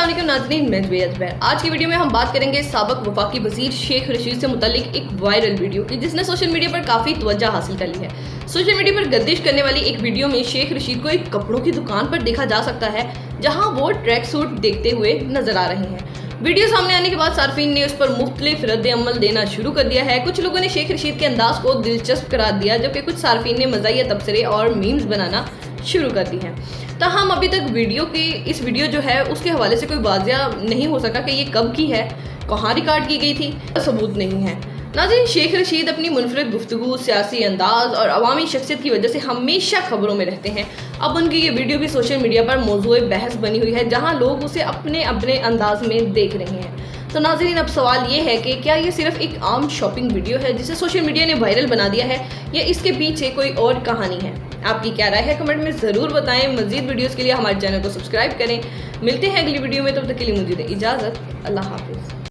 अस्सलाम वालेकुम नाज़रीन, मैं ज़ुबैदा ज़ुबैर। आज की वीडियो में हम बात करेंगे साबिक वफाकी वज़ीर शेख रशीद से मुतालिक एक वायरल वीडियो की, जिसने सोशल मीडिया पर काफ़ी तवज्जो हासिल कर ली है। सोशल मीडिया पर गर्दिश करने वाली एक वीडियो में शेख रशीद को एक कपड़ों की दुकान पर देखा जा सकता है, जहां वो ट्रैक सूट देखते हुए नजर आ रहे हैं। वीडियो सामने आने के बाद सार्फिन ने उस पर मुख्तलिफ रद्द अमल देना शुरू कर दिया है। कुछ लोगों ने शेख रशीद के अंदाज को दिलचस्प करार दिया, जबकि कुछ सार्फिन ने मज़ाहिया तबसरे और मीम्स बनाना शुरू कर दी हैं। ताहम अभी तक इस वीडियो जो है उसके हवाले से कोई वाज़िया नहीं हो सका कि ये कब की है, कहाँ रिकॉर्ड की गई थी, सबूत नहीं है। नाज़रीन, शेख रशीद अपनी मुनफरिद गुफ्तगू, सियासी अंदाज और अवामी शख्सियत की वजह से हमेशा खबरों में रहते हैं। अब उनकी ये वीडियो भी सोशल मीडिया पर मौजूए बहस बनी हुई है, जहां लोग उसे अपने अपने अंदाज में देख रहे हैं। तो नाज़रीन, अब सवाल ये है कि क्या ये सिर्फ एक आम शॉपिंग वीडियो है जिसे सोशल मीडिया ने वायरल बना दिया है, या इसके पीछे कोई और कहानी है? आपकी क्या राय है, कमेंट में ज़रूर बताएं। मज़ीद वीडियोज़ के लिए हमारे चैनल को सब्सक्राइब करें। मिलते हैं अगली वीडियो में, तब तक के लिए मुझे दें इजाज़त। अल्लाह हाफ़िज़।